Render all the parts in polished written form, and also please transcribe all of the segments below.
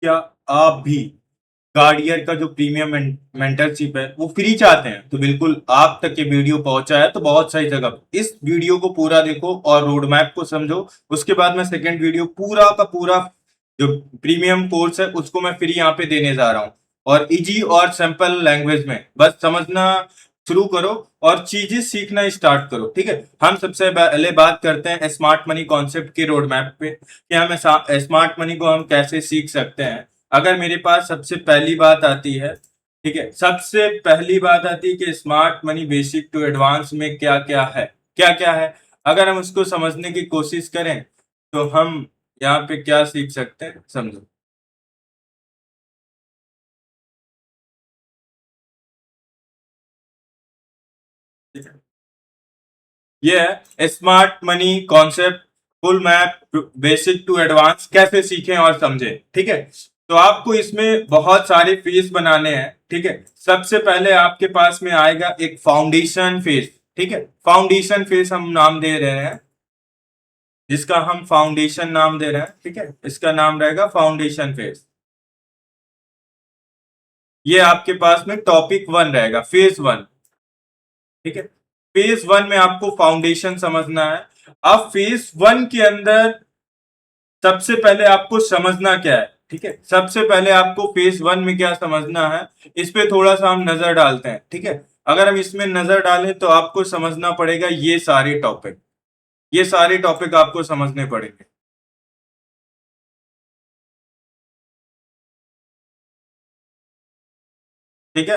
क्या आप भी गार्डियर का जो प्रीमियम मेंटरशिप है वो फ्री चाहते हैं? तो बिल्कुल आप तक ये वीडियो पहुंचा है तो बहुत सही जगह पे। इस वीडियो को पूरा देखो और रोड मैप को समझो। उसके बाद मैं सेकंड वीडियो पूरा का पूरा जो प्रीमियम कोर्स है उसको मैं फ्री यहाँ पे देने जा रहा हूँ, और इजी और सिंपल लैंग्वेज में बस समझना शुरू करो और चीजें सीखना स्टार्ट करो। ठीक है, हम सबसे पहले बात करते हैं स्मार्ट मनी कॉन्सेप्ट के रोड मैप पे कि हम स्मार्ट मनी को हम कैसे सीख सकते हैं। अगर मेरे पास सबसे पहली बात आती है, ठीक है, सबसे पहली बात आती है कि smart money basic to advance में क्या क्या है, क्या क्या है। अगर हम उसको समझने की कोशिश करें तो हम यहाँ पे क्या सीख सकते हैं, समझो। ठीक है? ये है smart money concept full map basic to advance, कैसे सीखें और समझें। ठीक है, तो आपको इसमें बहुत सारे फेज बनाने हैं। ठीक है, सबसे पहले आपके पास में आएगा एक फाउंडेशन फेज। ठीक है, फाउंडेशन फेज हम नाम दे रहे हैं, जिसका हम फाउंडेशन नाम दे रहे हैं। ठीक है, इसका नाम रहेगा फाउंडेशन फेज। ये आपके पास में टॉपिक वन रहेगा, फेज वन। ठीक है, फेज वन में आपको फाउंडेशन समझना है। अब फेज वन के अंदर सबसे पहले आपको समझना क्या है। ठीक है, सबसे पहले आपको फेज वन में क्या समझना है, इस पे थोड़ा सा हम नजर डालते हैं। ठीक है, अगर हम इसमें नजर डालें तो आपको समझना पड़ेगा ये सारे टॉपिक, ये सारे टॉपिक आपको समझने पड़ेंगे। ठीक है,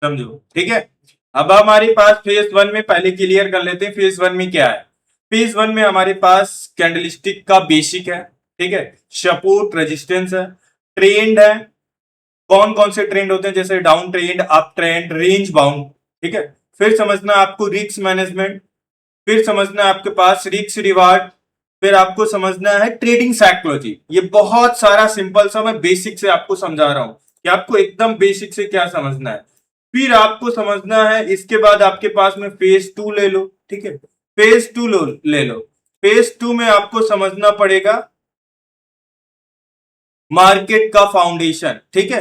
समझो। ठीक है, अब हमारे पास फेज वन में पहले क्लियर कर लेते हैं फेज वन में क्या है। फेज वन में हमारे पास कैंडलस्टिक का बेसिक है। ठीक है, सपोर्ट रेजिस्टेंस है, ट्रेंड है, कौन कौन से ट्रेंड होते हैं, जैसे down trend, up trend, range bound. ठीक है, फिर समझना आपको रिस्क मैनेजमेंट, फिर समझना आपके पास रिस्क रिवार्ड, फिर आपको समझना है ट्रेडिंग साइकोलॉजी। ये बहुत सारा सिंपल सा मैं बेसिक से आपको समझा रहा हूं कि आपको एकदम बेसिक से क्या समझना है। फिर आपको समझना है, इसके बाद आपके पास में फेज टू ले लो। ठीक है, फेज टू ले लो। फेज टू में आपको समझना पड़ेगा मार्केट का फाउंडेशन। ठीक है,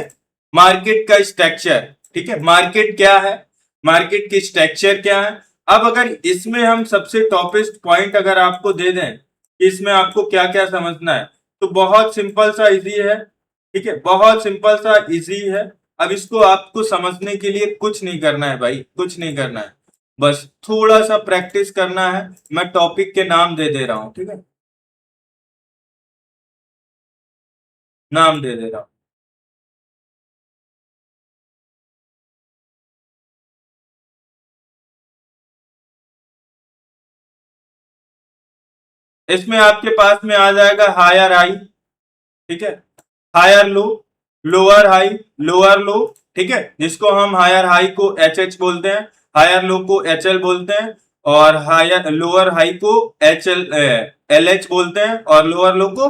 मार्केट का स्ट्रक्चर। ठीक है, मार्केट क्या है, मार्केट की स्ट्रक्चर क्या है। अब अगर इसमें हम सबसे टॉपेस्ट पॉइंट अगर आपको दे दें कि इसमें आपको क्या क्या समझना है, तो बहुत सिंपल सा इजी है। ठीक है, बहुत सिंपल सा इजी है। अब इसको आपको समझने के लिए कुछ नहीं करना है भाई, कुछ नहीं करना है, बस थोड़ा सा प्रैक्टिस करना है। मैं टॉपिक के नाम दे दे रहा हूं। ठीक है, नाम दे दे रहा हूं। इसमें आपके पास में आ जाएगा हायर हाई। ठीक है, higher low, lower high, lower low. ठीक है, जिसको हम हायर हाई को एच एच बोलते हैं, हायर लो को एच एल बोलते हैं, और हायर लोअर हाई को एच एल एल एच बोलते हैं, और लोअर लो को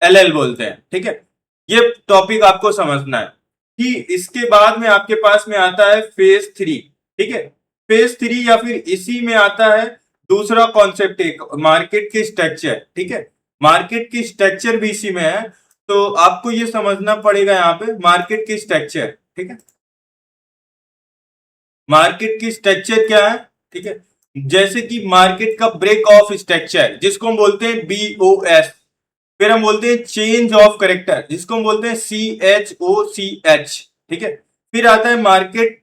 एल एल बोलते हैं। ठीक है, ये टॉपिक आपको समझना है कि इसके बाद में आपके पास में आता है फेज थ्री। ठीक है, फेज थ्री या फिर इसी में आता है दूसरा कॉन्सेप्ट, एक मार्केट की स्ट्रक्चर। ठीक है, मार्केट की स्ट्रक्चर भी इसी में है, तो आपको ये समझना पड़ेगा यहाँ पे मार्केट की स्ट्रक्चर। ठीक है, मार्केट की स्ट्रक्चर क्या है। ठीक है, जैसे कि मार्केट का ब्रेक ऑफ स्ट्रक्चर जिसको हम बोलते हैं BOS, फिर हम बोलते हैं चेंज ऑफ करेक्टर जिसको हम बोलते हैं CHOCH। ठीक है, फिर आता है मार्केट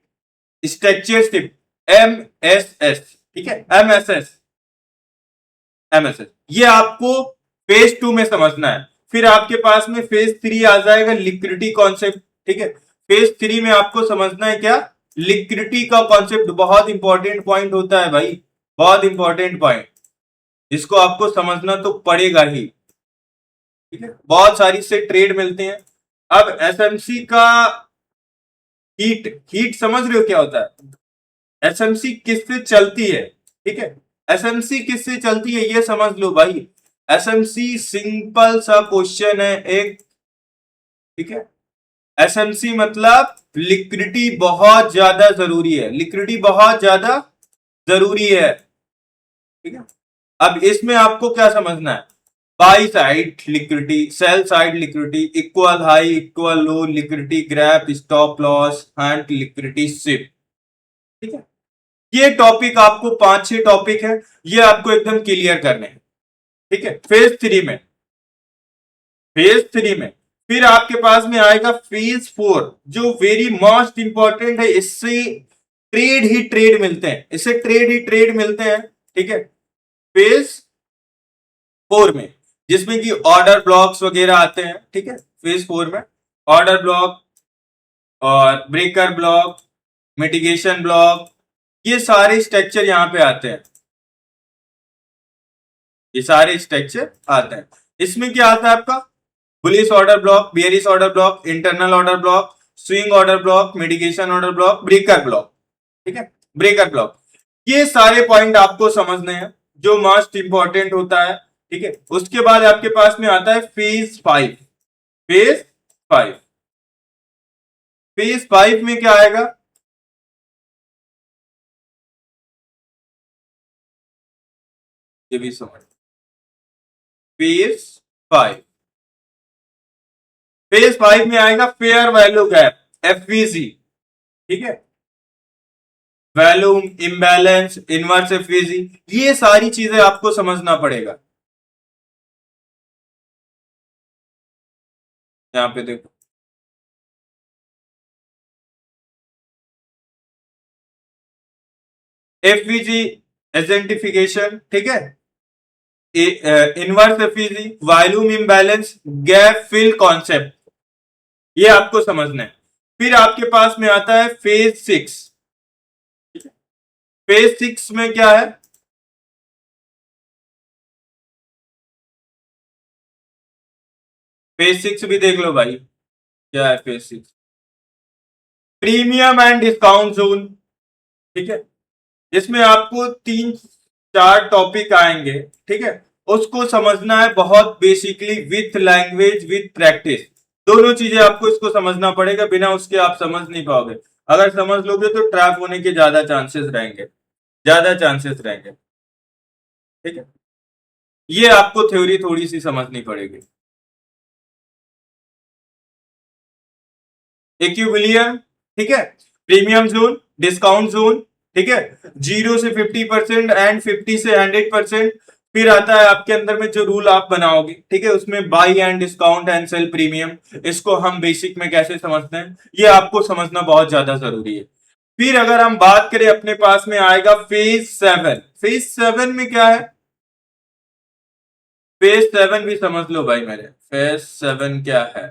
स्ट्रक्चर शिफ्ट, MSS। ठीक है, MSS ये आपको फेज टू में समझना है। फिर आपके पास में फेज थ्री आ जाएगा, लिक्विडिटी कॉन्सेप्ट। ठीक है, फेज थ्री में आपको समझना है क्या, लिक्विडिटी का कॉन्सेप्ट। बहुत इंपॉर्टेंट पॉइंट होता है भाई, बहुत इंपॉर्टेंट पॉइंट, जिसको आपको समझना तो पड़ेगा ही। ठीक है, बहुत सारी से ट्रेड मिलते हैं। अब एसएमसी का हीट, हीट समझ रहे हो क्या होता है? एसएमसी किससे चलती है, ठीक है, एसएमसी किससे चलती है ये समझ लो भाई। एसएमसी सिंपल सा क्वेश्चन है एक, ठीक है। एसएमसी मतलब लिक्विडिटी बहुत ज्यादा जरूरी है, लिक्विडिटी बहुत ज्यादा जरूरी है, ठीक है। अब इसमें आपको क्या समझना है, by side liquidity, sell side liquidity, equal high equal low liquidity, grab, stop loss and liquidity shift, ठीक है। ये टॉपिक आपको 5-6 टॉपिक है, ये आपको एकदम क्लियर करने हैं, ठीक है। फेज 3 में फिर आपके पास में आएगा फेज 4, जो वेरी मोस्ट इंपॉर्टेंट है। इससे ट्रेड ही ट्रेड मिलते हैं, इससे ट्रेड ही ट्रेड मिलते हैं, ठीक है। फेज 4 में जिसमें कि ऑर्डर ब्लॉक्स वगैरह आते हैं, ठीक है। फेज 4 में ऑर्डर ब्लॉक और ब्रेकर ब्लॉक, मिटिगेशन ब्लॉक, ये सारे स्ट्रक्चर यहां पे आते हैं, ये सारे स्ट्रक्चर आते हैं। इसमें क्या आता है आपका, bullish order block, bearish order block, internal order block, swing order block, mitigation order block, breaker block, ठीक है। ब्रेकर ब्लॉक, ये सारे पॉइंट आपको समझने हैं, जो मोस्ट इंपॉर्टेंट होता है, ठीक है। उसके बाद आपके पास में आता है फेज 5। फेज 5, फेज 5 में क्या आएगा, ये भी समझ। फेज 5, फेज 5 में आएगा फेयर वैल्यू गैप, एफवीजी, ठीक है। वैल्यूम, इम्बैलेंस, इनवर्स एफवीजी, ये सारी चीजें आपको समझना पड़ेगा। यहां पे देखो, एफवीजी एजेंटिफिकेशन, ठीक है। Inverse FVG, volume imbalance, gap fill concept, ये आपको समझना है। फिर आपके पास में आता है फेज 6। फेज 6 में क्या है, फेज 6 भी देख लो भाई, क्या है phase 6, premium and discount zone, ठीक है। इसमें आपको 3-4 टॉपिक आएंगे, ठीक है। उसको समझना है बहुत basically, with language with practice, दोनों चीजें आपको इसको समझना पड़ेगा, बिना उसके आप समझ नहीं पाओगे। अगर समझ लोगे तो ट्रैप होने के ज्यादा चांसेस रहेंगे, ज्यादा चांसेस रहेंगे, ठीक है। ये आपको थ्योरी थोड़ी सी समझनी पड़ेगी। इक्विलिब्रियम, ठीक है, प्रीमियम जोन, डिस्काउंट जोन, ठीक है, 0 से 50% एंड 50 से 100%। फिर आता है आपके अंदर में जो रूल आप बनाओगे, ठीक है, उसमें buy and discount and sell premium, इसको हम बेसिक में कैसे समझते हैं, ये आपको समझना बहुत ज्यादा जरूरी है। फिर अगर हम बात करें, अपने पास में आएगा फेज 7। फेज 7 में क्या है, फेज 7 भी समझ लो भाई मेरे, फेज 7 क्या है,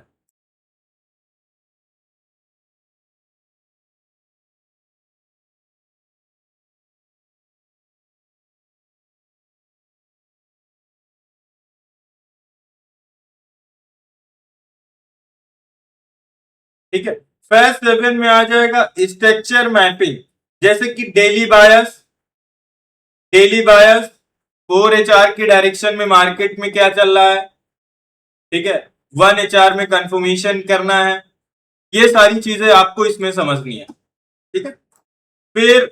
ठीक है। फेज 7 में आ जाएगा स्ट्रक्चर मैपिंग, जैसे कि डेली बायस 4 HR की डायरेक्शन में मार्केट में क्या चल रहा है, ठीक है, 1 HR में कंफर्मेशन करना है, ये सारी चीजें आपको इसमें समझनी है, ठीक है। फिर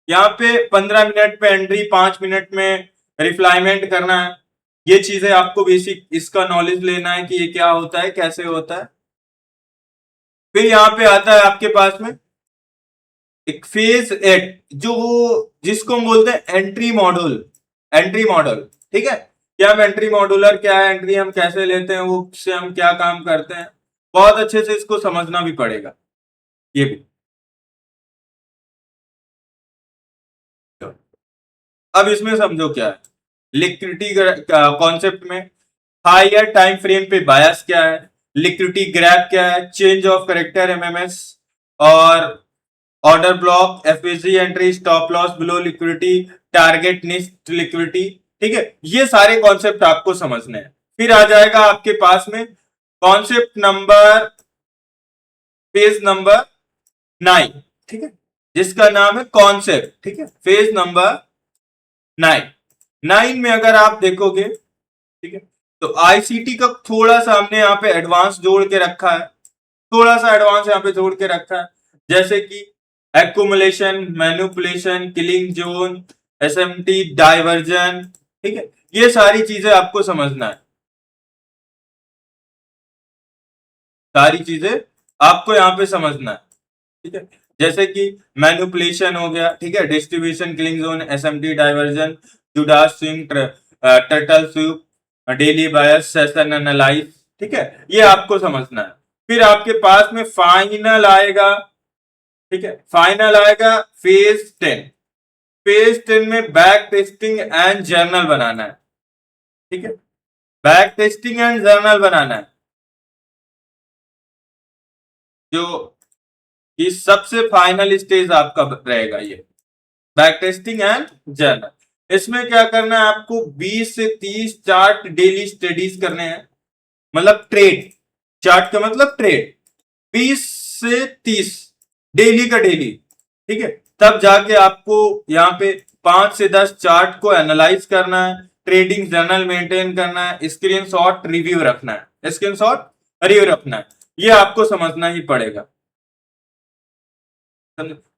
यहाँ पे 15 मिनट पे एंट्री, 5 मिनट में रिफ्लाइमेंट करना है, ये चीजें आपको बेसिक इसका नॉलेज लेना है कि ये क्या होता है, कैसे होता है। फिर यहाँ पे आता है आपके पास में एक फेज 8, जो जिसको हम बोलते हैं एंट्री मॉडल, ठीक है। क्या हम एंट्री मॉडुलर, क्या है एंट्री, हम कैसे लेते हैं, वो से हम क्या काम करते हैं, बहुत अच्छे से इसको समझना भी पड़ेगा, ये भी। अब इसमें समझो क्या है, लिक्विडिटी कॉन्सेप्ट में हायर टाइम फ्रेम पे बायस क्या है, लिक्विडिटी ग्रैप क्या है, चेंज ऑफ करेक्टर एमएमएस, और order block, FSG entry, stop loss below liquidity, target next liquidity, ठीक है। ये सारे कॉन्सेप्ट आपको समझने हैं। फिर आ जाएगा आपके पास में कॉन्सेप्ट नंबर, पेज नंबर 9, ठीक है, जिसका नाम है कॉन्सेप्ट, ठीक है, फेज नंबर 9। 9 में अगर आप देखोगे, ठीक है, तो आईसीटी का थोड़ा सा हमने यहाँ पे एडवांस जोड़ के रखा है, थोड़ा सा एडवांस यहाँ पे जोड़ के रखा है, जैसे कि accumulation, manipulation, killing zone, SMT, diversion, ठीक है, ये सारी चीजें आपको समझना है, सारी चीजें आपको यहाँ पे समझना है, ठीक है, जैसे कि मैनिपुलेशन हो गया, ठीक है, distribution, killing zone, SMT, divergence, Judas swing, turtle sweep, daily bias, session analyse, ठीक है, ये आपको समझना है। फिर आपके पास में फाइनल आएगा, ठीक है, फाइनल आएगा फेज 10। फेज 10 में बैक टेस्टिंग एंड जर्नल बनाना है, ठीक है, बैक टेस्टिंग एंड जर्नल बनाना है, जो कि सबसे फाइनल स्टेज आपका रहेगा ये बैक टेस्टिंग एंड जर्नल। इसमें क्या करना है आपको, 20 से 30 चार्ट डेली स्टडीज करने हैं, मतलब ट्रेड, चार्ट का मतलब ट्रेड, 20 से 30 डेली का डेली, ठीक है, तब जाके आपको यहाँ पे 5 से 10 चार्ट को एनालाइज करना है, ट्रेडिंग जर्नल मेंटेन करना है, स्क्रीनशॉट रिव्यू रखना है, स्क्रीनशॉट रिव्यू रखना है, ये आपको समझना ही पड़ेगा।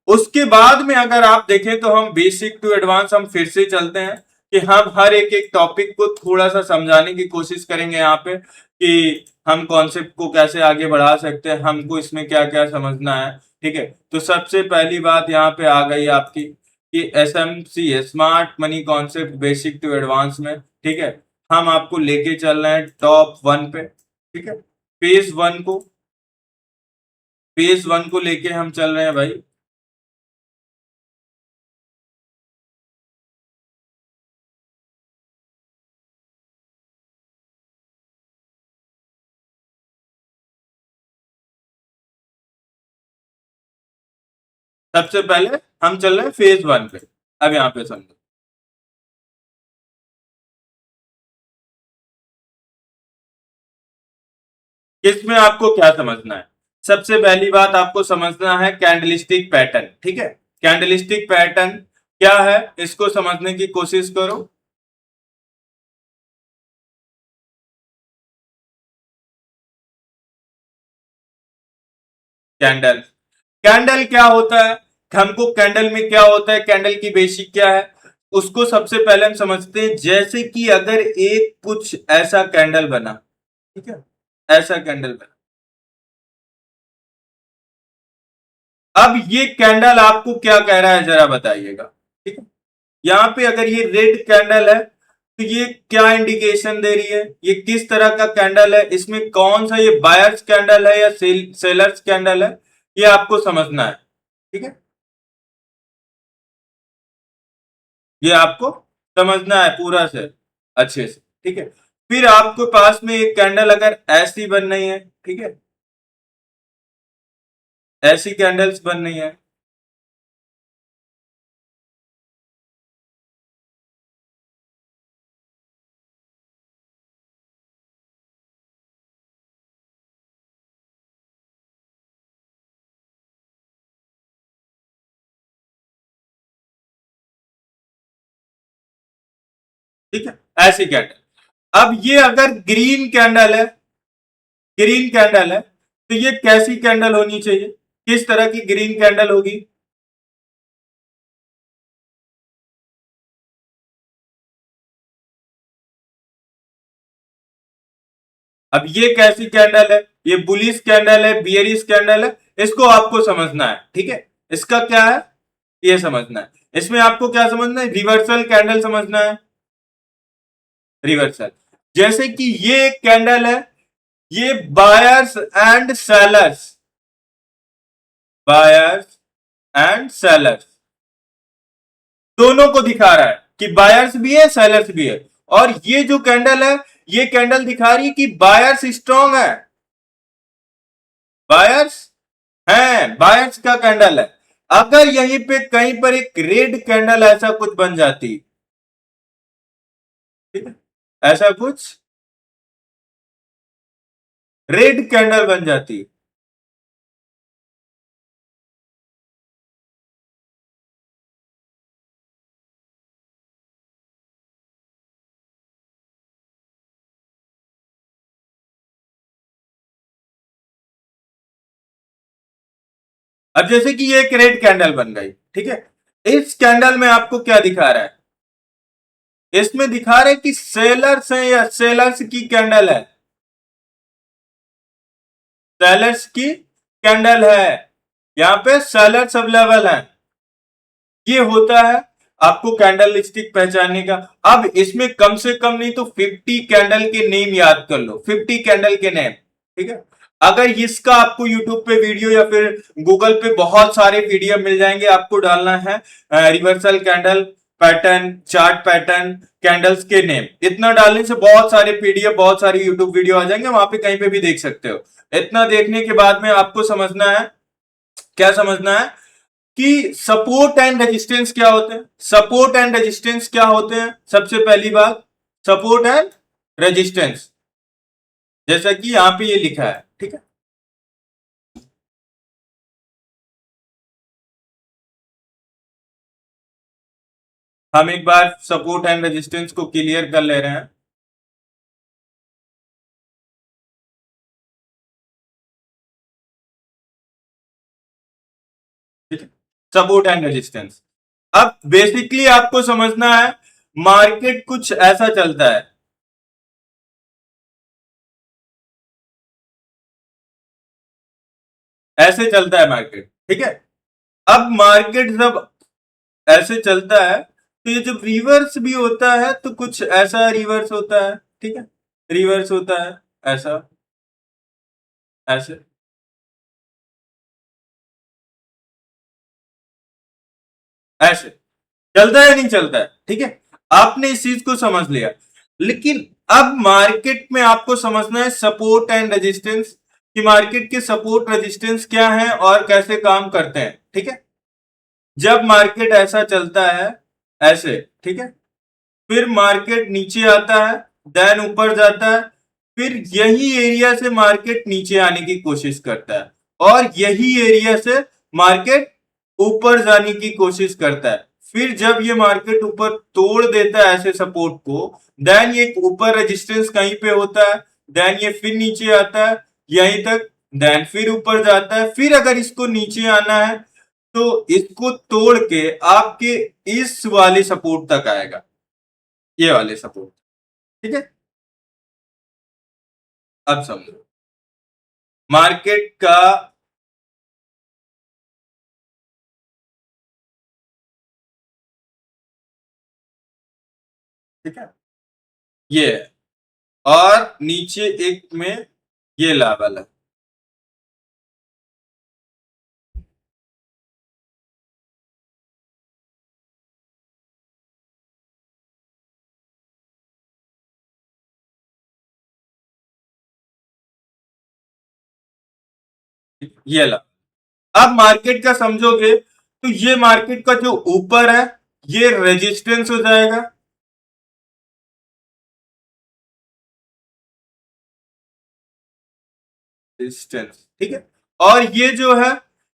उसके बाद में अगर आप देखें तो हम बेसिक टू एडवांस हम फिर से चलते हैं कि हम हर एक एक टॉपिक को थोड़ा सा समझाने की कोशिश करेंगे यहाँ पे कि हम कॉन्सेप्ट को कैसे आगे बढ़ा सकते हैं, हमको इसमें क्या क्या समझना है, ठीक है। तो सबसे पहली बात यहाँ पे आ गई आपकी कि SMC smart money concept basic to advance में, ठीक है, हम आपको लेके चल रहे हैं टॉप 1 पे, ठीक है, फेज 1 को, फेज 1 को लेके हम चल रहे हैं भाई। सबसे पहले हम चल रहे हैं फेज 1 पे, अब यहाँ पे समझो, इसमें आपको क्या समझना है। सबसे पहली बात आपको समझना है कैंडलस्टिक पैटर्न, ठीक है, कैंडलस्टिक पैटर्न क्या है इसको समझने की कोशिश करो। कैंडल, कैंडल क्या होता है, हमको कैंडल में क्या होता है, कैंडल की बेसिक क्या है, उसको सबसे पहले हम समझते हैं। जैसे कि अगर एक कुछ ऐसा कैंडल बना, ठीक है, ऐसा कैंडल बना, अब ये कैंडल आपको क्या कह रहा है जरा बताइएगा, ठीक है, यहाँ पे अगर ये रेड कैंडल है तो ये क्या इंडिकेशन दे रही है, ये किस तरह का कैंडल है, इसमें कौन सा, ये बायर्स कैंडल है या सेलर्स कैंडल है, ये आपको समझना है, ठीक है, ये आपको समझना है पूरा से अच्छे से, ठीक है। फिर आपके पास में एक कैंडल अगर ऐसी बन रही है, ठीक है, ऐसी कैंडल्स बन रही है, ठीक है, ऐसी कैंडल। अब ये अगर ग्रीन कैंडल है, ग्रीन कैंडल है तो ये कैसी कैंडल होनी चाहिए, किस तरह की ग्रीन कैंडल होगी। अब ये कैसी कैंडल है, ये बुलिश कैंडल है, बियरिश कैंडल है, इसको आपको समझना है, ठीक है, इसका क्या है ये समझना है। इसमें आपको क्या समझना है, रिवर्सल कैंडल समझना है, रिवर्सल। जैसे कि ये एक कैंडल है, ये buyers and sellers, buyers and sellers दोनों को दिखा रहा है कि बायर्स भी है सेलर्स भी है। और ये जो कैंडल है, ये कैंडल दिखा रही है कि बायर्स स्ट्रांग है, बायर्स है, बायर्स का कैंडल है। अगर यहीं पे कहीं पर एक रेड कैंडल ऐसा कुछ बन जाती, ठीक है, ऐसा कुछ रेड कैंडल बन जाती, अब जैसे कि ये एक रेड कैंडल बन गई, ठीक है, इस कैंडल में आपको क्या दिखा रहा है, इसमें दिखा रहा है कि सेलर्स है या सेलर्स की कैंडल है, सेलर्स की कैंडल है, यहां पे सेलर्स अवेलेबल है। ये होता है आपको कैंडल स्टिक पहचानने का। अब इसमें कम से कम नहीं तो 50 कैंडल के नेम याद कर लो, 50 कैंडल के नेम, ठीक है। अगर इसका आपको यूट्यूब पे वीडियो या फिर गूगल पे बहुत सारे वीडियो मिल जाएंगे, आपको डालना है reversal candle pattern, chart pattern, candles के नेम, इतना डालने से बहुत सारे पीडीएफ, बहुत सारे यूट्यूब वीडियो आ जाएंगे, वहां पे कहीं पे भी देख सकते हो। इतना देखने के बाद में आपको समझना है, क्या समझना है कि सपोर्ट एंड रेजिस्टेंस क्या होते हैं। सपोर्ट एंड रेजिस्टेंस क्या होते हैं, सबसे पहली बात सपोर्ट एंड रेजिस्टेंस, जैसा कि यहां पे ये लिखा है, ठीक है। हम एक बार सपोर्ट एंड रेजिस्टेंस को क्लियर कर ले रहे हैं। ठीक है, सपोर्ट एंड रेजिस्टेंस। अब बेसिकली आपको समझना है, मार्केट कुछ ऐसा चलता है, ऐसे चलता है मार्केट, ठीक है। अब मार्केट जब ऐसे चलता है तो ये जब रिवर्स भी होता है तो कुछ ऐसा रिवर्स होता है, ठीक है, रिवर्स होता है ऐसा, ऐसे, ऐसे चलता है, नहीं चलता है, ठीक है। आपने इस चीज को समझ लिया, लेकिन अब मार्केट में आपको समझना है सपोर्ट एंड रेजिस्टेंस, कि मार्केट के सपोर्ट रेजिस्टेंस क्या है और कैसे काम करते हैं, ठीक है। जब मार्केट ऐसा चलता है, ऐसे, ठीक है, फिर मार्केट नीचे आता है, देन ऊपर जाता है, फिर यही एरिया से मार्केट नीचे आने की कोशिश करता है, और यही एरिया से मार्केट ऊपर जाने की कोशिश करता है। फिर जब ये मार्केट ऊपर तोड़ देता है ऐसे सपोर्ट को, देन ये ऊपर रेजिस्टेंस कहीं पे होता है, देन ये फिर नीचे आता है यहीं तक, देन फिर ऊपर जाता है, फिर अगर इसको नीचे आना है तो इसको तोड़ के आपके इस वाले सपोर्ट तक आएगा, ये वाले सपोर्ट, ठीक है। अब समझो मार्केट का, ठीक है, ये है, और नीचे एक में ये लेवल है, ये लेवल। अब मार्केट का समझोगे तो ये मार्केट का जो ऊपर है ये रेजिस्टेंस हो जाएगा, रेजिस्टेंस, ठीक है, और ये जो है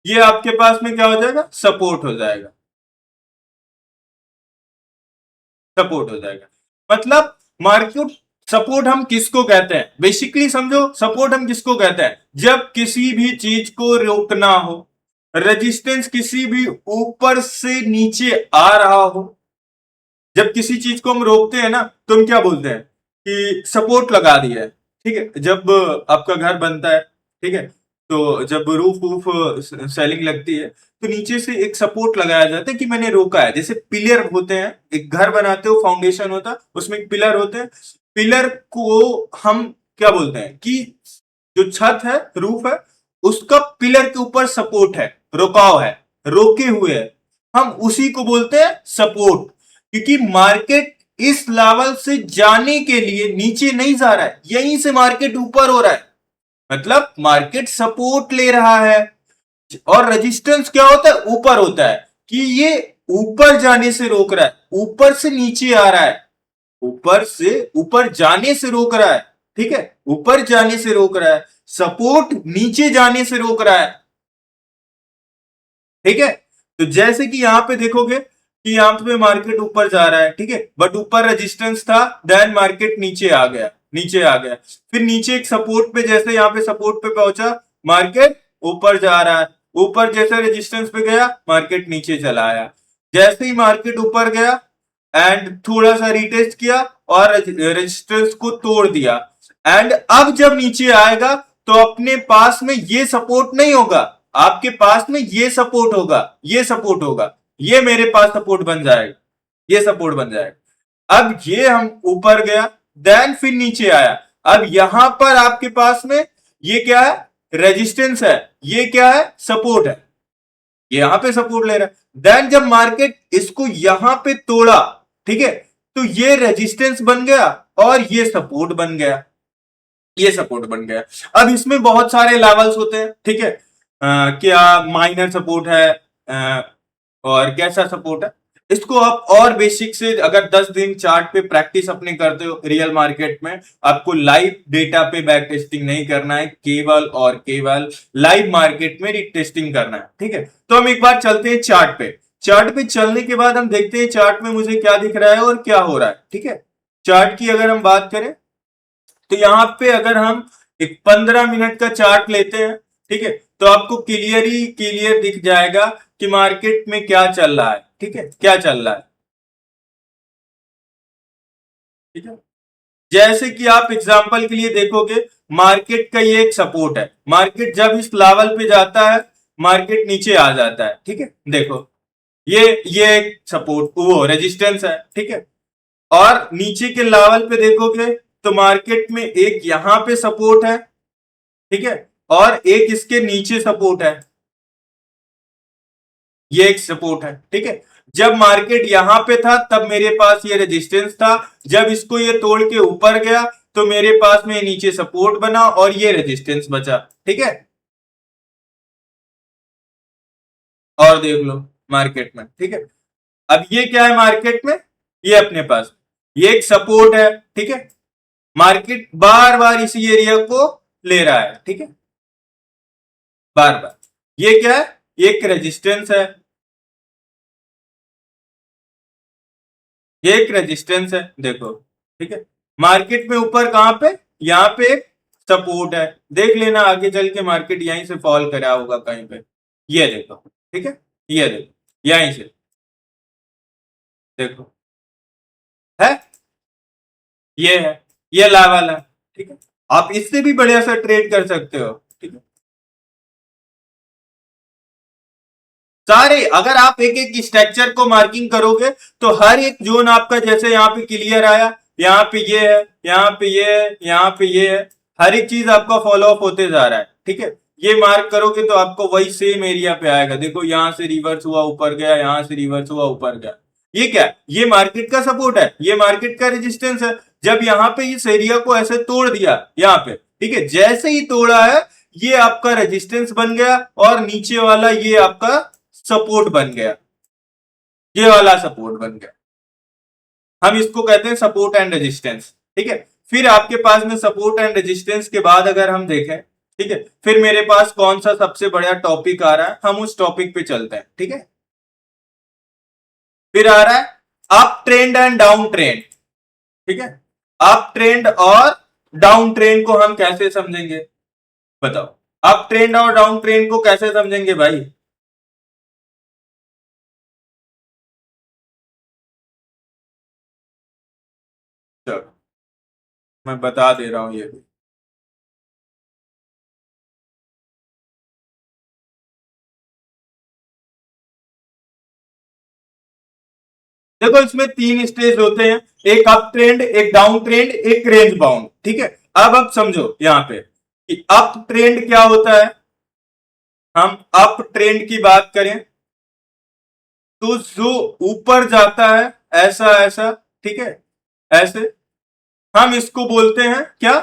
ये आपके पास में क्या हो जाएगा, सपोर्ट हो जाएगा, सपोर्ट हो जाएगा। मतलब मार्केट सपोर्ट हम किसको कहते हैं, बेसिकली समझो सपोर्ट हम किसको कहते हैं, जब किसी भी चीज को रोकना हो, रेजिस्टेंस किसी भी ऊपर से नीचे आ रहा हो, जब किसी चीज को हम रोकते हैं ना तो हम क्या बोलते हैं कि सपोर्ट लगा दिया है, ठीक है। जब आपका घर बनता है, ठीक है, तो जब रूफ वूफ सेलिंग लगती है तो नीचे से एक सपोर्ट लगाया जाता है कि मैंने रोका है, जैसे पिलर होते हैं, एक घर बनाते हो फाउंडेशन होता है उसमें एक पिलर होते हैं, पिलर को हम क्या बोलते हैं कि जो छत है, रूफ है, उसका पिलर के ऊपर सपोर्ट है, रुकाव है, रोके हुए है, हम उसी को बोलते हैं सपोर्ट। क्योंकि मार्केट इस लेवल से जाने के लिए नीचे नहीं जा रहा है, यहीं से मार्केट ऊपर हो रहा है, मतलब मार्केट सपोर्ट ले रहा है। और रेजिस्टेंस क्या होता है, ऊपर होता है, कि ये ऊपर जाने से रोक रहा है, ऊपर से नीचे आ रहा है, ऊपर से ऊपर जाने से रोक रहा है, ठीक है, ऊपर जाने से रोक रहा है, सपोर्ट नीचे जाने से रोक रहा है, ठीक है। तो जैसे कि यहां पे देखोगे कि यहां पे मार्केट ऊपर जा रहा है, ठीक है, बट ऊपर रेजिस्टेंस था, देन मार्केट नीचे आ गया, नीचे आ गया, फिर नीचे एक सपोर्ट पे, जैसे यहां पे सपोर्ट पे पहुंचा, मार्केट ऊपर जा रहा है, ऊपर जैसे रेजिस्टेंस पे गया मार्केट नीचे चला आया, जैसे ही मार्केट ऊपर गया एंड थोड़ा सा रिटेस्ट किया और रेजिस्टेंस को तोड़ दिया, एंड अब जब नीचे आएगा तो अपने पास में ये सपोर्ट नहीं होगा, आपके पास में ये सपोर्ट होगा, ये सपोर्ट होगा, ये मेरे पास सपोर्ट बन जाएगा, ये सपोर्ट बन जाएगा। अब ये हम ऊपर गया देन फिर नीचे आया, अब यहां पर आपके पास में ये क्या है, रेजिस्टेंस है, ये क्या है, सपोर्ट है, यहां पे सपोर्ट ले रहा है। देन जब मार्केट इसको यहां पे तोड़ा, ठीक है, तो ये रेजिस्टेंस बन गया और ये सपोर्ट बन गया, ये सपोर्ट बन गया। अब इसमें बहुत सारे लेवल्स होते हैं, ठीक है, क्या माइनर सपोर्ट है, और कैसा सपोर्ट है, इसको आप और बेसिक से अगर 10 दिन चार्ट पे प्रैक्टिस अपने करते हो रियल मार्केट में, आपको लाइव डेटा पे बैक टेस्टिंग नहीं करना है, केवल और केवल लाइव मार्केट में टेस्टिंग करना है, ठीक है। तो हम एक बार चलते हैं चार्ट पे, चार्ट पे चलने के बाद हम देखते हैं चार्ट में मुझे क्या दिख रहा है और क्या हो रहा है, ठीक है। चार्ट की अगर हम बात करें तो यहां पे अगर हम एक 15 मिनट का चार्ट लेते हैं, ठीक है, तो आपको क्लियर दिख जाएगा कि मार्केट में क्या चल रहा है, ठीक है, क्या चल रहा है, ठीक है। जैसे कि आप एग्जांपल के लिए देखोगे, मार्केट का ये एक सपोर्ट है, मार्केट जब इस लेवल पे जाता है मार्केट नीचे आ जाता है, ठीक है, देखो ये एक सपोर्ट वो रेजिस्टेंस है, ठीक है, और नीचे के लेवल पे देखोगे तो मार्केट में एक यहां पे सपोर्ट है, ठीक है, और एक इसके नीचे सपोर्ट है, ये एक सपोर्ट है, ठीक है। जब मार्केट यहां पे था तब मेरे पास ये रेजिस्टेंस था, जब इसको ये तोड़ के ऊपर गया तो मेरे पास में नीचे सपोर्ट बना और ये रेजिस्टेंस बचा, ठीक है। और देख लो मार्केट में, ठीक है, अब ये क्या है मार्केट में, ये अपने पास ये एक सपोर्ट है, ठीक है, मार्केट बार बार इसी एरिया को ले रहा है, ठीक है, बार बार। ये क्या है, एक रेजिस्टेंस है, ये एक रेजिस्टेंस है, देखो, ठीक है। मार्केट में ऊपर कहां पे, यहां पे एक सपोर्ट है, देख लेना आगे चल के मार्केट यहीं से फॉल करा होगा कहीं पे, ये देखो, ठीक है, ये देखो यहीं से, देखो है, ये है, ये लेवल है, ठीक है, आप इससे भी बढ़िया सा ट्रेड कर सकते हो, ठीक है। सारे अगर आप एक एक स्ट्रक्चर को मार्किंग करोगे तो हर एक जोन आपका, जैसे यहाँ पे क्लियर आया, यहाँ पे ये है, यहाँ पे ये है, यहाँ पे ये है, हर एक चीज आपका फॉलो अप होते जा रहा है, ठीक है। ये मार्क करोगे तो आपको वही सेम एरिया पे आएगा, देखो यहाँ से रिवर्स हुआ ऊपर गया, यहाँ से रिवर्स हुआ ऊपर गया, ये क्या है, ये मार्केट का सपोर्ट है, ये मार्केट का रेजिस्टेंस है। जब यहाँ पे इस एरिया को ऐसे तोड़ दिया यहाँ पे, ठीक है, जैसे ही तोड़ा है ये आपका रेजिस्टेंस बन गया और नीचे वाला ये आपका सपोर्ट बन गया, ये वाला सपोर्ट बन गया, हम इसको कहते हैं सपोर्ट एंड रेजिस्टेंस, ठीक है। फिर आपके पास में सपोर्ट एंड रेजिस्टेंस के बाद अगर हम देखें, ठीक है, फिर मेरे पास कौन सा सबसे बड़ा टॉपिक आ रहा है, हम उस टॉपिक पे चलते हैं, ठीक है। फिर आ रहा है up trend and down trend, ठीक है, अप ट्रेंड और डाउन ट्रेंड को हम कैसे समझेंगे, बताओ, अप ट्रेंड और डाउन ट्रेंड को कैसे समझेंगे भाई। चलो मैं बता दे रहा हूं ये भी। देखो इसमें तीन स्टेज होते हैं, एक अप ट्रेंड, एक डाउन ट्रेंड, एक रेंज बाउंड, ठीक है। अब समझो यहां पे कि अप ट्रेंड क्या होता है, हम अप ट्रेंड की बात करें तो जो ऊपर जाता है ऐसा ऐसा, ठीक है, ऐसे, हम इसको बोलते हैं क्या,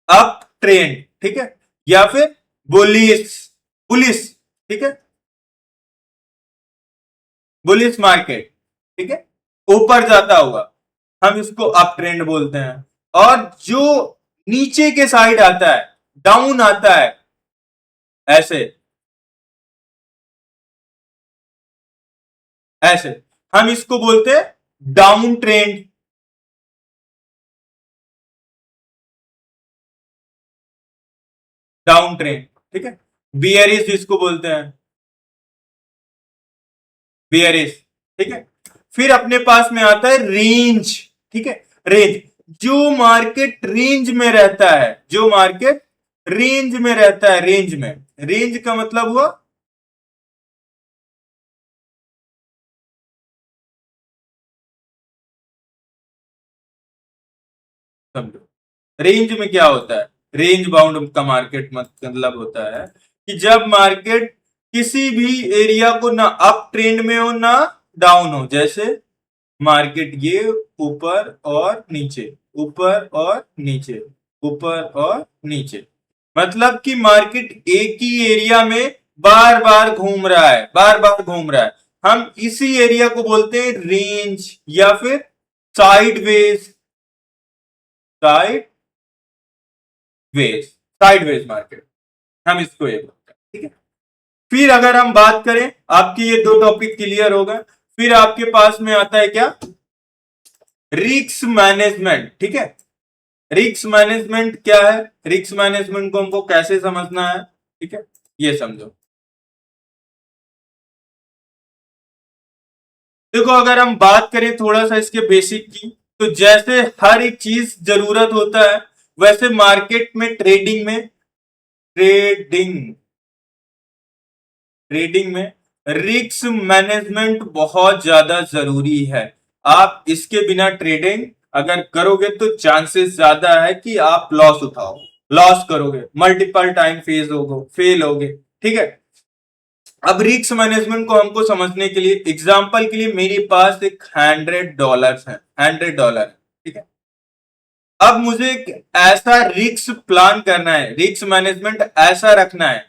अप ट्रेंड, ठीक है, या फिर बुलिश, बुलिश, ठीक है, बुलिश मार्केट, ठीक है, ऊपर जाता हुआ हम इसको अप ट्रेंड बोलते हैं। और जो नीचे के साइड आता है, डाउन आता है ऐसे, ऐसे, हम इसको बोलते हैं डाउन ट्रेंड, डाउन ट्रेंड, ठीक है। बियरिश जिसको बोलते हैं, बियरिश, ठीक है। फिर अपने पास में आता है रेंज, ठीक है। रेंज, जो मार्केट रेंज में रहता है, जो मार्केट रेंज में रहता है, रेंज में, रेंज का मतलब हुआ समझो, रेंज में क्या होता है, रेंज बाउंड का मार्केट मतलब होता है कि जब मार्केट किसी भी एरिया को ना अप ट्रेंड में हो ना डाउन हो, जैसे मार्केट ये ऊपर और नीचे, ऊपर और नीचे, ऊपर और नीचे, मतलब कि मार्केट एक ही एरिया में बार बार घूम रहा है, बार बार घूम रहा है, हम इसी एरिया को बोलते हैं रेंज या फिर sideways, sideways, sideways market, हम इसको ये बोलते हैं, ठीक है। फिर अगर हम बात करें, आपकी ये दो टॉपिक क्लियर हो गए, फिर आपके पास में आता है क्या, रिस्क मैनेजमेंट, ठीक है। रिस्क मैनेजमेंट क्या है, रिस्क मैनेजमेंट को हमको कैसे समझना है, ठीक है, ये समझो। देखो अगर हम बात करें थोड़ा सा इसके बेसिक की, तो जैसे हर एक चीज जरूरत होता है, वैसे मार्केट में ट्रेडिंग ट्रेडिंग में रिस्क मैनेजमेंट बहुत ज्यादा जरूरी है। आप इसके बिना ट्रेडिंग अगर करोगे तो चांसेस ज्यादा है कि आप लॉस उठाओ, लॉस करोगे, मल्टीपल टाइम फेल होगे, ठीक है। अब रिस्क मैनेजमेंट को हमको समझने के लिए एग्जांपल के लिए मेरे पास एक $100 है, $100, ठीक है। अब मुझे एक ऐसा रिस्क प्लान करना है, रिस्क मैनेजमेंट ऐसा रखना है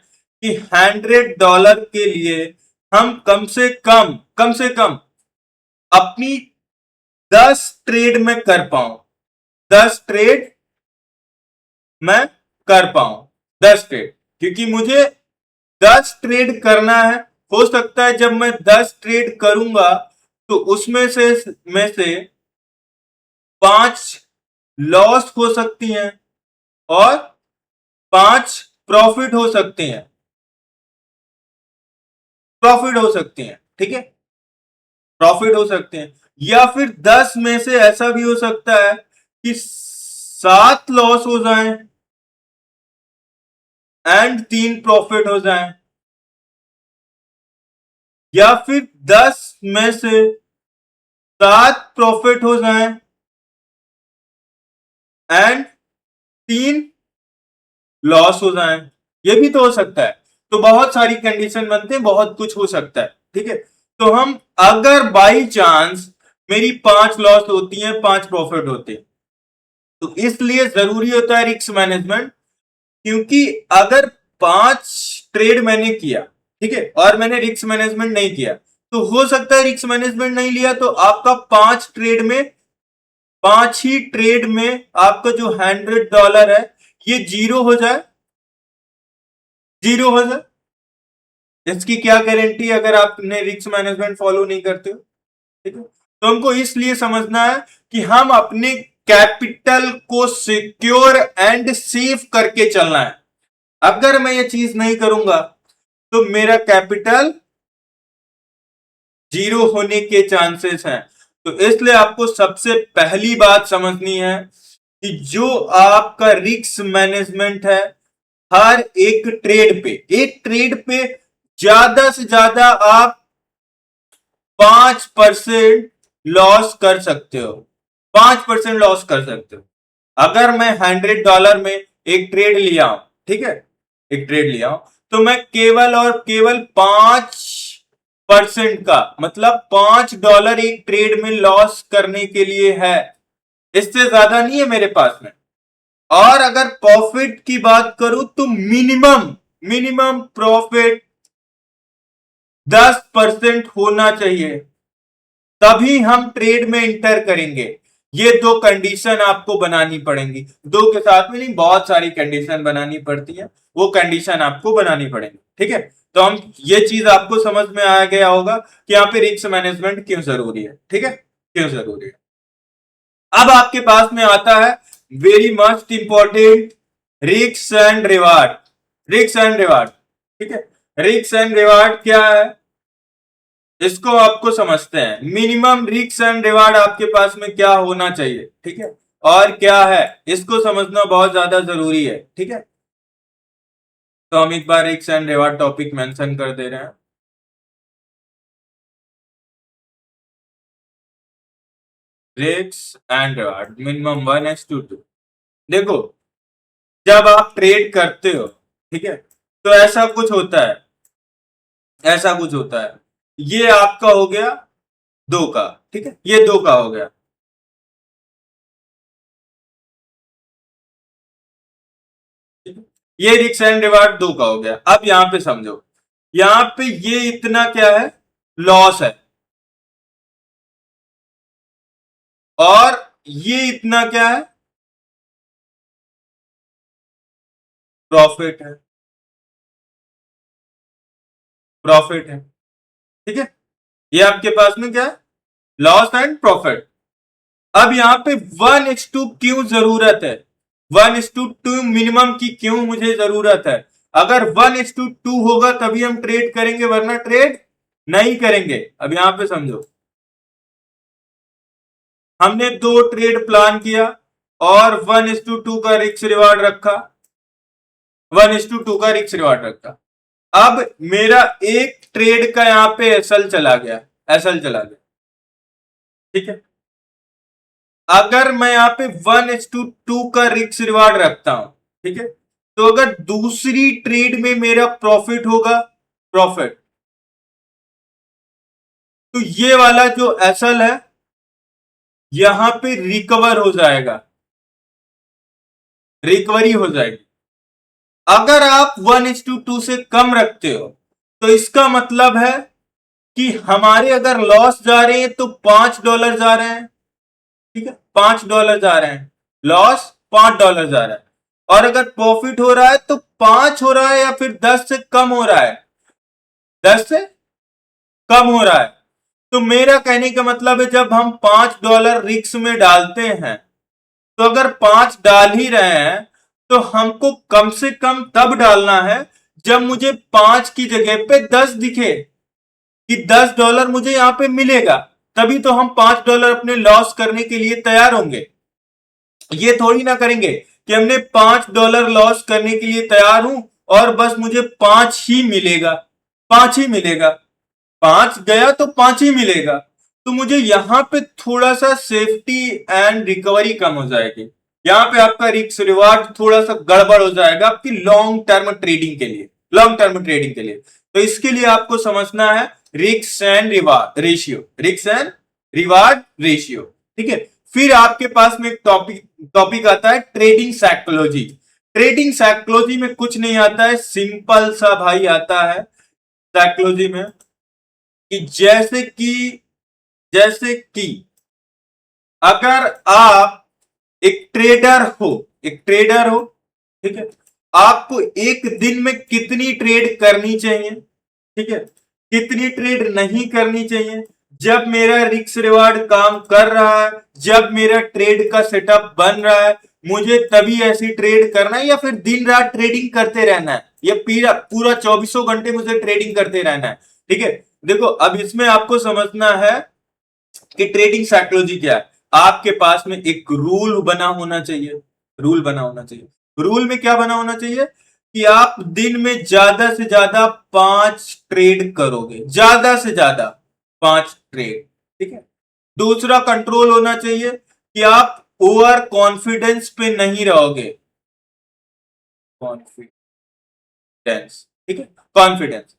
कि $100 के लिए हम कम से कम अपनी 10 ट्रेड में कर पाऊं, 10 ट्रेड मैं कर पाऊं, 10 ट्रेड, क्योंकि मुझे 10 ट्रेड करना है। हो सकता है जब मैं 10 ट्रेड करूंगा तो उसमें से में से 5 लॉस हो सकती हैं और 5 प्रॉफिट हो सकती हैं, प्रॉफिट हो सकती हैं, ठीक है, प्रॉफिट हो सकते हैं। या फिर 10 में से ऐसा भी हो सकता है कि 7 लॉस हो जाएं एंड 3 प्रॉफिट हो जाएं, या फिर 10 में से 7 प्रॉफिट हो जाएं एंड 3 लॉस हो जाएं, ये भी तो हो सकता है। तो बहुत सारी कंडीशन बनते हैं, बहुत कुछ हो सकता है, ठीक है। तो हम अगर बाई चांस मेरी 5 लॉस होती है, 5 प्रॉफिट होते हैं, तो इसलिए जरूरी होता है रिस्क मैनेजमेंट, क्योंकि अगर 5 ट्रेड मैंने किया, ठीक है, और मैंने रिस्क मैनेजमेंट नहीं किया, तो हो सकता है रिस्क मैनेजमेंट नहीं लिया तो आपका 5 ट्रेड में, 5 ही ट्रेड में आपका जो $100 है ये जीरो हो जाए, जीरो हो जाए। इसकी क्या गारंटी अगर आपने रिस्क मैनेजमेंट फॉलो नहीं करते हो, ठीक है। तो हमको इसलिए समझना है कि हम अपने कैपिटल को सिक्योर एंड सेफ करके चलना है। अगर मैं ये चीज नहीं करूंगा तो मेरा कैपिटल जीरो होने के चांसेस हैं। तो इसलिए आपको सबसे पहली बात समझनी है कि जो आपका रिस्क मैनेजमेंट है, हर एक ट्रेड पे ज्यादा से ज्यादा आप 5% लॉस कर सकते हो, 5% लॉस कर सकते हो। अगर मैं $100 में एक ट्रेड लिया हूं, ठीक है, एक ट्रेड लिया हूं, तो मैं केवल और केवल 5% का मतलब $5 एक ट्रेड में लॉस करने के लिए है, इससे ज्यादा नहीं है मेरे पास में। और अगर प्रॉफिट की बात करूं तो मिनिमम मिनिमम प्रॉफिट 10% होना चाहिए, तभी हम ट्रेड में इंटर करेंगे। ये दो कंडीशन आपको बनानी पड़ेंगी, दो के साथ में नहीं, बहुत सारी कंडीशन बनानी पड़ती है, वो कंडीशन आपको बनानी पड़ेगी, ठीक है। तो हम ये चीज आपको समझ में आ गया होगा कि यहाँ पे रिस्क मैनेजमेंट क्यों जरूरी है, ठीक है, क्यों जरूरी है। अब आपके पास में आता है very must important, risk and reward, risk and reward, ठीक है। रिस्क एंड रिवार्ड क्या है, इसको आपको समझते हैं। मिनिमम रिस्क एंड रिवार्ड आपके पास में क्या होना चाहिए, ठीक है, और क्या है, इसको समझना बहुत ज्यादा जरूरी है, ठीक है। तो हम एक बार risk and reward topic mention कर दे रहे हैं। Risk and reward minimum 1:2। देखो, जब आप ट्रेड करते हो, ठीक है, तो ऐसा कुछ होता है, ऐसा कुछ होता है, ये आपका हो गया दो का, ठीक है, ये दो का हो गया, ठीक है? ये रिस्क एंड रिवार्ड दो का हो गया। अब यहां पे समझो, यहां पे ये इतना क्या है, लॉस है, और ये इतना क्या है, प्रॉफिट है, प्रॉफिट है, ठीक है। ये आपके पास में क्या है, लॉस एंड प्रॉफिट। अब यहां पे 1:2 क्यों जरूरत है, 1:2 मिनिमम की क्यों मुझे जरूरत है। अगर 1:2 होगा तभी हम ट्रेड करेंगे, वरना ट्रेड नहीं करेंगे। अब यहां पे समझो, हमने दो ट्रेड प्लान किया और 1:2 का रिस्क रिवार्ड रखा, 1:2 का रिस्क रिवार्ड रखा। अब मेरा एक ट्रेड का यहां पे एसएल चला गया, एसएल चला गया, ठीक है। अगर मैं यहां पे 1:2 का रिस्क रिवार्ड रखता हूं, ठीक है, तो अगर दूसरी ट्रेड में मेरा प्रॉफिट होगा, प्रॉफिट, तो ये वाला जो एसएल है यहां पे रिकवर हो जाएगा, रिकवरी हो जाएगी। अगर आप 1:2 से कम रखते हो तो इसका मतलब है कि हमारे अगर लॉस जा रहे हैं तो $5 जा रहे हैं, ठीक है, $5 जा रहे हैं, लॉस $5 जा रहा है। और अगर प्रॉफिट हो रहा है तो 5 हो रहा है या फिर 10 से कम हो रहा है, 10 से कम हो रहा है। तो मेरा कहने का मतलब है, जब हम $5 रिस्क में डालते हैं, तो अगर 5 डाल ही रहे हैं तो हमको कम से कम तब डालना है जब मुझे 5 की जगह पे 10 दिखे, कि $10 मुझे यहां पे मिलेगा, तभी तो हम $5 अपने लॉस करने के लिए तैयार होंगे। ये थोड़ी ना करेंगे कि हमने $5 लॉस करने के लिए तैयार हूं और बस मुझे 5 ही मिलेगा, 5 ही मिलेगा, 5 गया तो 5 ही मिलेगा। तो मुझे यहां पे थोड़ा सा सेफ्टी एंड रिकवरी कम हो जाएगी, यहां पे आपका रिस्क रिवार्ड थोड़ा सा गड़बड़ हो जाएगा आपकी लॉन्ग टर्म ट्रेडिंग के लिए, लॉन्ग टर्म ट्रेडिंग के लिए। तो इसके लिए आपको समझना है risk and reward ratio, risk and reward ratio, ठीक है। फिर आपके पास में एक टॉपिक टॉपिक आता है ट्रेडिंग साइकोलॉजी। ट्रेडिंग साइकोलॉजी में कुछ नहीं आता है, सिंपल सा भाई आता है साइकोलॉजी में, कि जैसे कि अगर आप एक ट्रेडर हो, एक ट्रेडर हो, ठीक है, आपको एक दिन में कितनी ट्रेड करनी चाहिए, ठीक है, कितनी ट्रेड नहीं करनी चाहिए। जब मेरा रिस्क रिवार्ड काम कर रहा है, जब मेरा ट्रेड का सेटअप बन रहा है, मुझे तभी ऐसी ट्रेड करना है, या फिर दिन रात ट्रेडिंग करते रहना है, या पूरा पूरा 24 घंटे मुझे ट्रेडिंग करते रहना है, ठीक है। देखो, अब इसमें आपको समझना है कि ट्रेडिंग साइकोलॉजी क्या है। आपके पास में एक रूल बना होना चाहिए, रूल बना होना चाहिए। रूल में क्या बना होना चाहिए, कि आप दिन में ज्यादा से ज्यादा 5 ट्रेड करोगे, ज्यादा से ज्यादा 5 ट्रेड, ठीक है। दूसरा कंट्रोल होना चाहिए कि आप ओवर कॉन्फिडेंस पे नहीं रहोगे, कॉन्फिडेंस, ठीक है, कॉन्फिडेंस,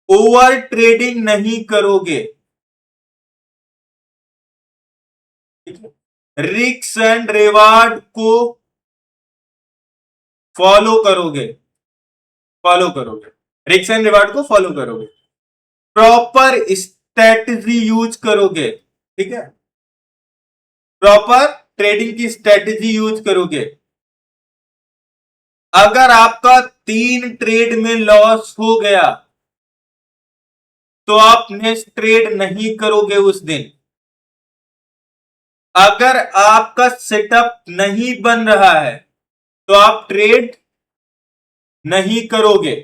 ओवर ट्रेडिंग नहीं करोगे, रिस्क एंड रिवार्ड को फॉलो करोगे, फॉलो करोगे, रिस्क एंड रिवार्ड को फॉलो करोगे, प्रॉपर स्ट्रेटजी यूज करोगे, ठीक है, प्रॉपर ट्रेडिंग की स्ट्रेटजी यूज करोगे। अगर आपका 3 ट्रेड में लॉस हो गया तो आप नेक्स्ट ट्रेड नहीं करोगे उस दिन। अगर आपका सेटअप नहीं बन रहा है तो आप ट्रेड नहीं करोगे।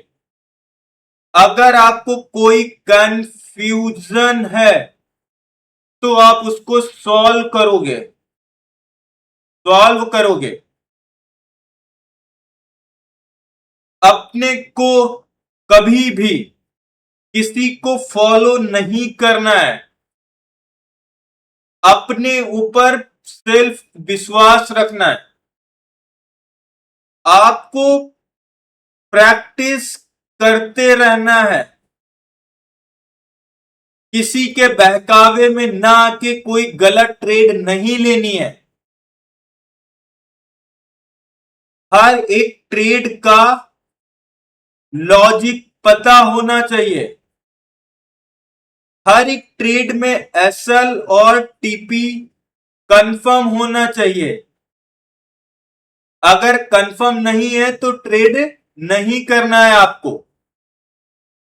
अगर आपको कोई कंफ्यूजन है तो आप उसको सॉल्व करोगे, अपने को कभी भी किसी को फॉलो नहीं करना है। अपने ऊपर सेल्फ विश्वास रखना है। आपको प्रैक्टिस करते रहना है। किसी के बहकावे में ना आके कोई गलत ट्रेड नहीं लेनी है। हर एक ट्रेड का लॉजिक पता होना चाहिए। हर एक ट्रेड में एसएल और टीपी कंफर्म होना चाहिए। अगर कंफर्म नहीं है तो ट्रेड नहीं करना है आपको।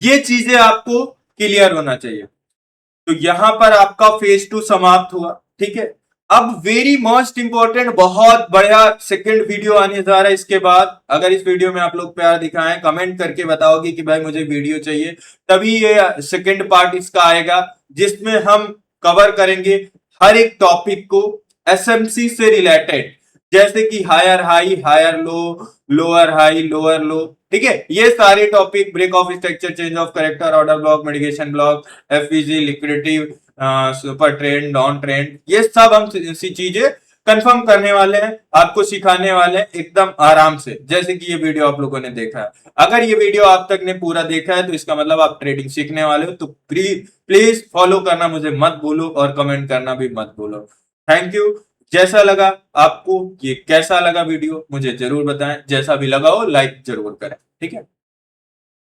ये चीजें आपको क्लियर होना चाहिए। तो यहां पर आपका फेज 2 समाप्त हुआ, ठीक है। अब वेरी मोस्ट इंपॉर्टेंट, बहुत बढ़िया सेकंड वीडियो आने जा रहा है इसके बाद। अगर इस वीडियो में आप लोग प्यार दिखाएं, कमेंट करके बताओगे कि भाई मुझे वीडियो चाहिए, तभी ये सेकंड पार्ट इसका आएगा, जिसमें हम कवर करेंगे हर एक टॉपिक को एसएमसी से रिलेटेड, जैसे कि higher high, higher low, lower high, lower low, ठीक है। ये सारे topic, break of structure, change of character, order block, mitigation block, FVG, liquidity, super trend, non trend, ये सब हम सी चीजें कंफर्म करने वाले हैं, आपको सिखाने वाले हैं एकदम आराम से, जैसे कि ये वीडियो आप लोगों ने देखा है। अगर ये वीडियो आप तक ने पूरा देखा है तो इसका मतलब आप ट्रेडिंग सीखने वाले हो। तो प्लीज फॉलो करना मुझे मत भूलो और कमेंट करना भी मत भूलो। Thank you. जैसा लगा आपको, ये कैसा लगा वीडियो मुझे जरूर बताएं। जैसा भी लगा हो लाइक जरूर करें, ठीक है।